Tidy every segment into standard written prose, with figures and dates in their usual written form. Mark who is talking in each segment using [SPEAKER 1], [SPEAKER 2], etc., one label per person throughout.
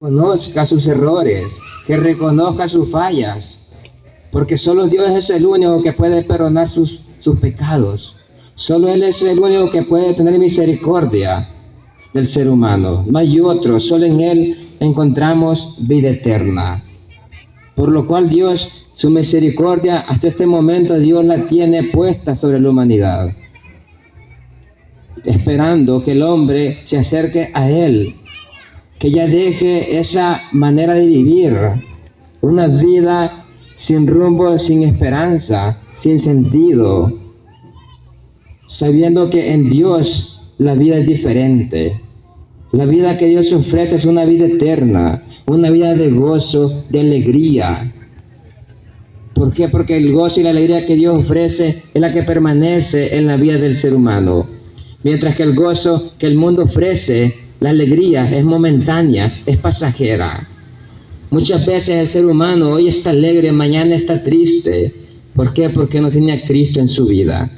[SPEAKER 1] Conozca sus errores, que reconozca sus fallas, porque solo Dios es el único que puede perdonar sus pecados. Solo Él es el único que puede tener misericordia del ser humano. No hay otro, solo en Él encontramos vida eterna. Por lo cual Dios, su misericordia, hasta este momento Dios la tiene puesta sobre la humanidad, esperando que el hombre se acerque a Él, que ya deje esa manera de vivir, una vida sin rumbo, sin esperanza, sin sentido, sabiendo que en Dios la vida es diferente. La vida que Dios ofrece es una vida eterna, una vida de gozo, de alegría. ¿Por qué? Porque el gozo y la alegría que Dios ofrece es la que permanece en la vida del ser humano. Mientras que el gozo que el mundo ofrece, la alegría es momentánea, es pasajera. Muchas veces el ser humano hoy está alegre, mañana está triste. ¿Por qué? Porque no tiene a Cristo en su vida.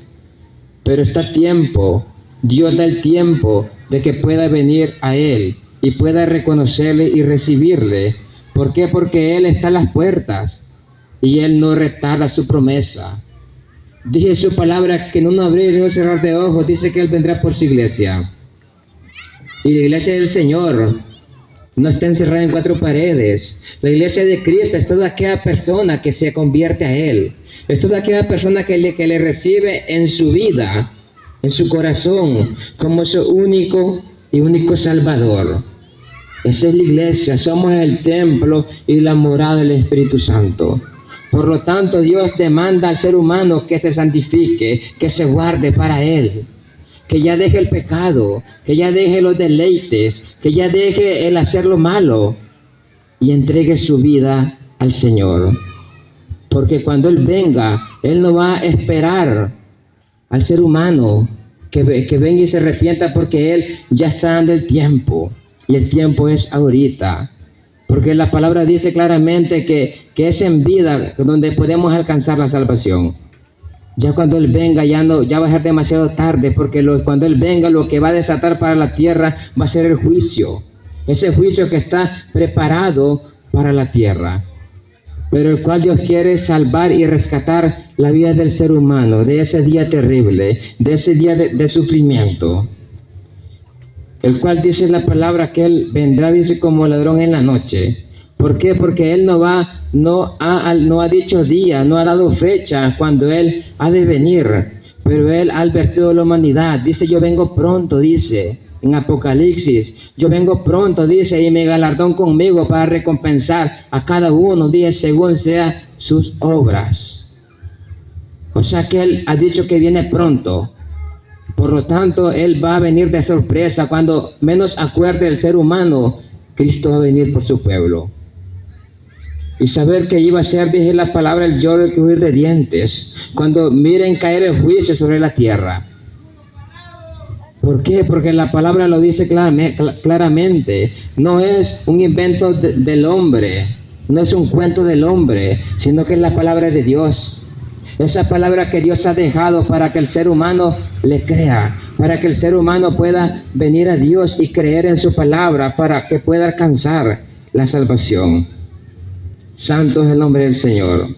[SPEAKER 1] Pero está a tiempo, Dios da el tiempo de que pueda venir a Él y pueda reconocerle y recibirle. ¿Por qué? Porque Él está a las puertas y Él no retarda su promesa. Dije su palabra que en un abrir y un cerrar de ojos dice que Él vendrá por su iglesia. Y la iglesia del Señor no está encerrada en cuatro paredes. La iglesia de Cristo es toda aquella persona que se convierte a Él. Es toda aquella persona que le recibe en su vida, en su corazón, como su único Salvador. Esa es la iglesia, somos el templo y la morada del Espíritu Santo. Por lo tanto, Dios demanda al ser humano que se santifique, que se guarde para Él, que ya deje el pecado, que ya deje los deleites, que ya deje el hacer lo malo y entregue su vida al Señor. Porque cuando Él venga, Él no va a esperar al ser humano que venga y se arrepienta, porque Él ya está dando el tiempo, y el tiempo es ahorita. Porque la palabra dice claramente que es en vida donde podemos alcanzar la salvación. Ya cuando Él venga ya va a ser demasiado tarde, porque cuando Él venga lo que va a desatar para la tierra va a ser el juicio. Ese juicio que está preparado para la tierra, pero el cual Dios quiere salvar y rescatar la vida del ser humano de ese día terrible, de ese día de sufrimiento. El cual dice la palabra que Él vendrá, dice, como ladrón en la noche. ¿Por qué? Porque Él no ha dicho día, no ha dado fecha cuando Él ha de venir, pero Él ha advertido a la humanidad. Dice, yo vengo pronto, dice en Apocalipsis, yo vengo pronto, dice, y mi galardón conmigo para recompensar a cada uno, dice, según sea sus obras. O sea que Él ha dicho que viene pronto. Por lo tanto, Él va a venir de sorpresa. Cuando menos acuerde el ser humano, Cristo va a venir por su pueblo. Y saber que iba a ser, dije la palabra, el lloro y crujir de dientes, cuando miren caer el juicio sobre la tierra. ¿Por qué? Porque la palabra lo dice claramente. No es un invento del hombre, no es un cuento del hombre, sino que es la palabra de Dios. Esa palabra que Dios ha dejado para que el ser humano le crea, para que el ser humano pueda venir a Dios y creer en su palabra, para que pueda alcanzar la salvación. Santo es el nombre del Señor.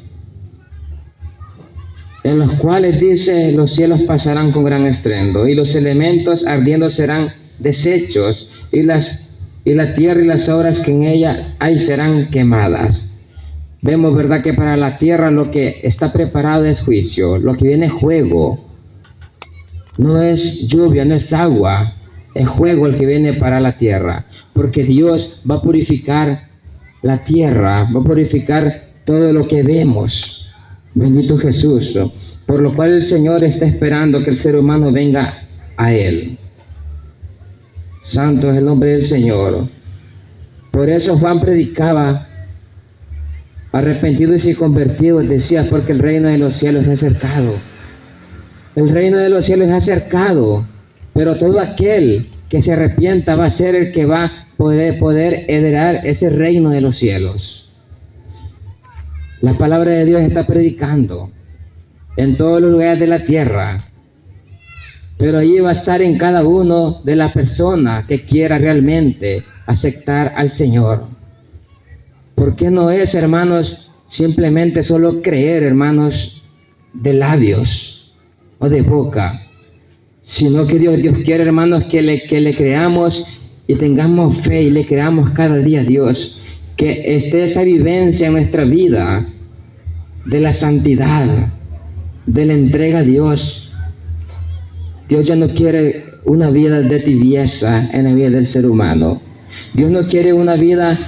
[SPEAKER 1] En los cuales dice, los cielos pasarán con gran estruendo, y los elementos ardiendo serán deshechos, y la tierra y las obras que en ella hay serán quemadas. Vemos, ¿verdad?, que para la tierra lo que está preparado es juicio, lo que viene es juego. No es lluvia, no es agua, es fuego el que viene para la tierra, porque Dios va a purificar la tierra, va a purificar todo lo que vemos. Bendito Jesús. Por lo cual el Señor está esperando que el ser humano venga a Él. Santo es el nombre del Señor. Por eso Juan predicaba, arrepentidos y convertidos, decía, porque el reino de los cielos es acercado. El reino de los cielos es acercado, pero todo aquel que se arrepienta va a ser el que va a poder heredar ese reino de los cielos. La palabra de Dios está predicando en todos los lugares de la tierra, Pero ahí va a estar en cada uno de la persona que quiera realmente aceptar al Señor. ¿Por qué no es, hermanos, simplemente solo creer, hermanos, de labios o de boca? Sino que Dios quiere, hermanos, que le creamos y tengamos fe y le creamos cada día a Dios. Que esté esa vivencia en nuestra vida de la santidad, de la entrega a Dios. Dios ya no quiere una vida de tibieza en la vida del ser humano. Dios no quiere una vida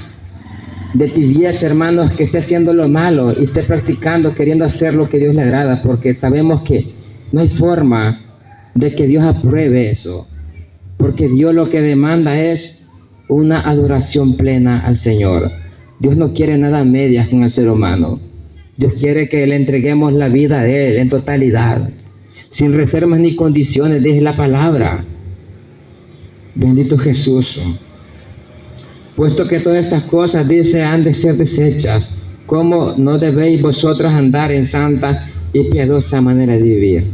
[SPEAKER 1] de tibieza, hermanos, que esté haciendo lo malo y esté practicando, queriendo hacer lo que Dios le agrada, porque sabemos que no hay forma de que Dios apruebe eso, porque Dios lo que demanda es una adoración plena al Señor. Dios no quiere nada a medias con el ser humano. Dios quiere que le entreguemos la vida a Él en totalidad, sin reservas ni condiciones, dice la palabra. Bendito Jesús. Puesto que todas estas cosas, dice, han de ser deshechas, ¿cómo no debéis vosotros andar en santa y piadosa manera de vivir?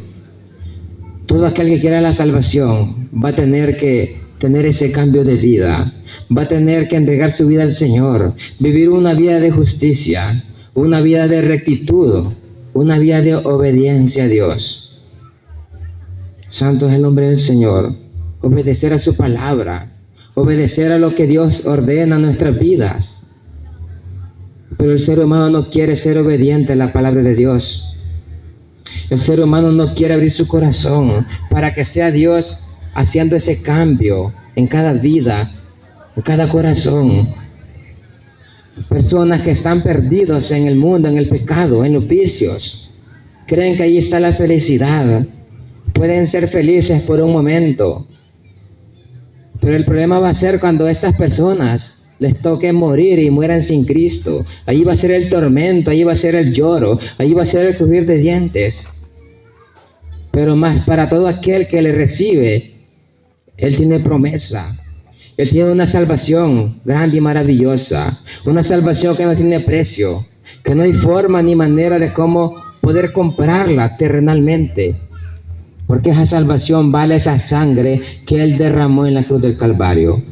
[SPEAKER 1] Todo aquel que quiera la salvación va a tener que tener ese cambio de vida, va a tener que entregar su vida al Señor, vivir una vida de justicia, una vida de rectitud, una vida de obediencia a Dios. Santo es el nombre del Señor. Obedecer a su palabra, obedecer a lo que Dios ordena en nuestras vidas. Pero el ser humano no quiere ser obediente a la palabra de Dios. El ser humano no quiere abrir su corazón para que sea Dios haciendo ese cambio en cada vida, en cada corazón. Personas que están perdidos en el mundo, en el pecado, en los vicios, creen que ahí está la felicidad. Pueden ser felices por un momento, pero el problema va a ser cuando a estas personas les toque morir y mueran sin Cristo. Ahí va a ser el tormento, ahí va a ser el lloro, ahí va a ser el crujir de dientes. Pero más para todo aquel que le recibe, Él tiene promesa. Él tiene una salvación grande y maravillosa, una salvación que no tiene precio, que no hay forma ni manera de cómo poder comprarla terrenalmente, porque esa salvación vale esa sangre que Él derramó en la cruz del Calvario.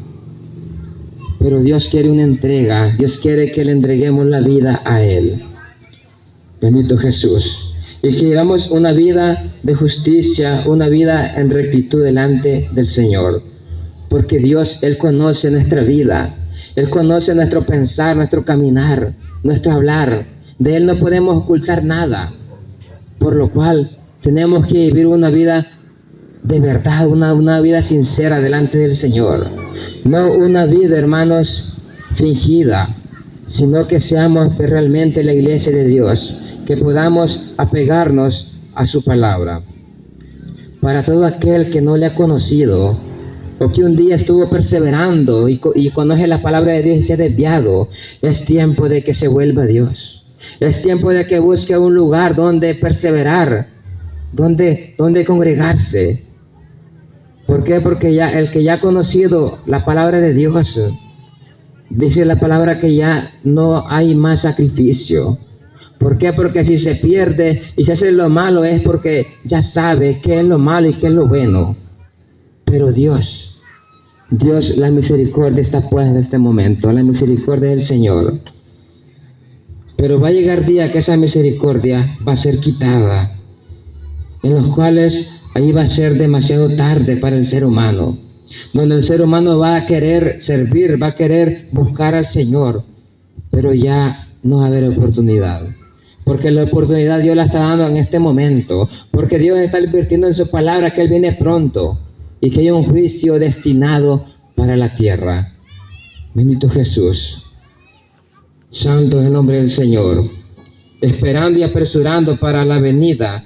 [SPEAKER 1] Pero Dios quiere una entrega, Dios quiere que le entreguemos la vida a Él. Bendito Jesús. Y que llevamos una vida de justicia, una vida en rectitud delante del Señor. Porque Dios, Él conoce nuestra vida, Él conoce nuestro pensar, nuestro caminar, nuestro hablar. De Él no podemos ocultar nada, por lo cual tenemos que vivir una vida de verdad, una vida sincera delante del Señor. No una vida, hermanos, fingida, sino que seamos realmente la iglesia de Dios, que podamos apegarnos a su palabra. Para todo aquel que no le ha conocido, o que un día estuvo perseverando y conoce la palabra de Dios y se ha desviado, es tiempo de que se vuelva a Dios. Es tiempo de que busque un lugar donde perseverar, donde congregarse. ¿Por qué? Porque ya el que ya ha conocido la palabra de Dios, dice la palabra que ya no hay más sacrificio. ¿Por qué? Porque si se pierde y se hace lo malo es porque ya sabe qué es lo malo y qué es lo bueno. Pero Dios, la misericordia está puesta en este momento, la misericordia del Señor. Pero va a llegar día que esa misericordia va a ser quitada, en los cuales ahí va a ser demasiado tarde para el ser humano, donde el ser humano va a querer servir, va a querer buscar al Señor, pero ya no va a haber oportunidad. Porque la oportunidad Dios la está dando en este momento, porque Dios está advirtiendo en su palabra que Él viene pronto y que hay un juicio destinado para la tierra. Bendito Jesús. Santo es el nombre del Señor. Esperando y apresurando para la venida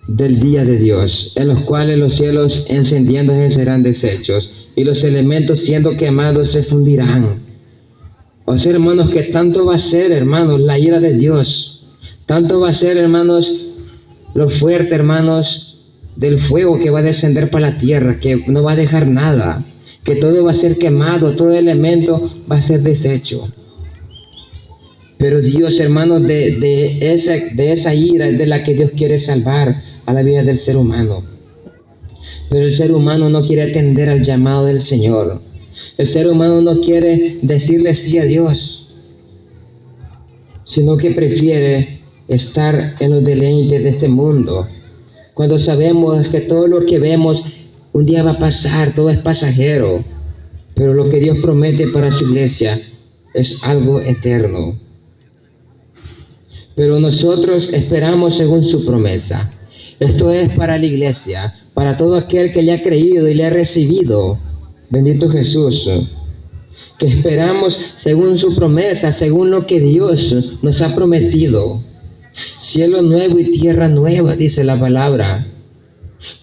[SPEAKER 1] del día de Dios, en los cuales los cielos encendiéndose serán deshechos y los elementos siendo quemados se fundirán. O sea, hermanos, que tanto va a ser, hermanos, la ira de Dios, tanto va a ser, hermanos, lo fuerte, hermanos, del fuego que va a descender para la tierra, que no va a dejar nada, que todo va a ser quemado, todo elemento va a ser deshecho. Pero Dios, hermanos, de esa ira es de la que Dios quiere salvar a la vida del ser humano. Pero el ser humano no quiere atender al llamado del Señor. El ser humano no quiere decirle sí a Dios, sino que prefiere estar en los deleites de este mundo. Cuando sabemos que todo lo que vemos un día va a pasar, todo es pasajero, pero lo que Dios promete para su iglesia es algo eterno. Pero nosotros esperamos según su promesa. Esto es para la iglesia, para todo aquel que le ha creído y le ha recibido. Bendito Jesús. Que esperamos según su promesa, según lo que Dios nos ha prometido. Cielo nuevo y tierra nueva, dice la palabra.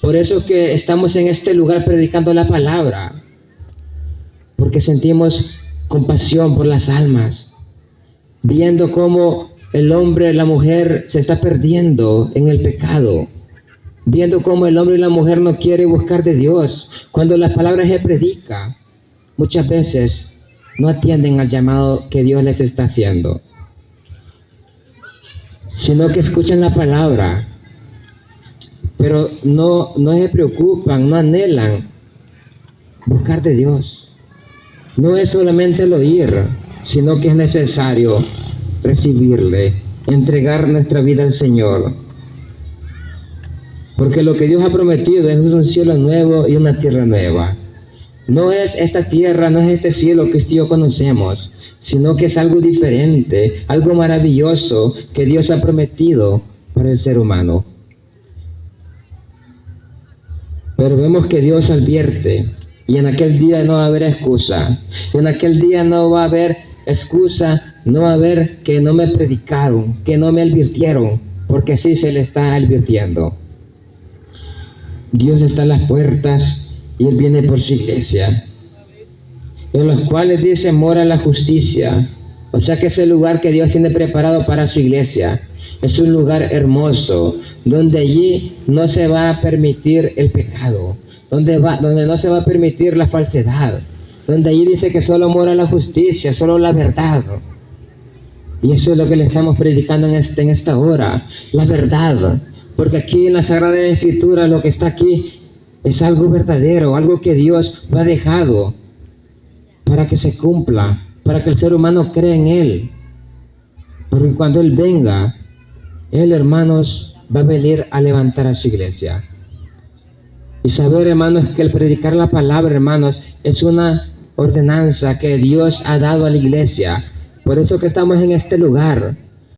[SPEAKER 1] Por eso que estamos en este lugar predicando la palabra. Porque sentimos compasión por las almas. Viendo cómo el hombre y la mujer se está perdiendo en el pecado. Viendo cómo el hombre y la mujer no quieren buscar de Dios. Cuando las palabras se predica, muchas veces no atienden al llamado que Dios les está haciendo, sino que escuchan la palabra, pero no se preocupan, no anhelan buscar de Dios. No es solamente el oír, sino que es necesario recibirle, entregar nuestra vida al Señor. Porque lo que Dios ha prometido es un cielo nuevo y una tierra nueva. No es esta tierra, no es este cielo que usted y yo conocemos, sino que es algo diferente, algo maravilloso que Dios ha prometido para el ser humano. Pero vemos que Dios advierte, y en aquel día no va a haber excusa. En aquel día no va a haber excusa, no va a haber que no me predicaron, que no me advirtieron, porque sí se le está advirtiendo. Dios está a las puertas y Él viene por su iglesia, en los cuales dice mora la justicia. O sea que es el lugar que Dios tiene preparado para su iglesia. Es un lugar hermoso, donde allí no se va a permitir el pecado, donde no se va a permitir la falsedad, donde allí dice que solo mora la justicia, solo la verdad. Y eso es lo que le estamos predicando en esta hora, la verdad. Porque aquí en la Sagrada Escritura lo que está aquí es algo verdadero, algo que Dios lo ha dejado para que se cumpla, para que el ser humano crea en Él. Porque cuando Él venga, Él, hermanos, va a venir a levantar a su iglesia. Y saber, hermanos, que el predicar la palabra, hermanos, es una ordenanza que Dios ha dado a la iglesia. Por eso que estamos en este lugar.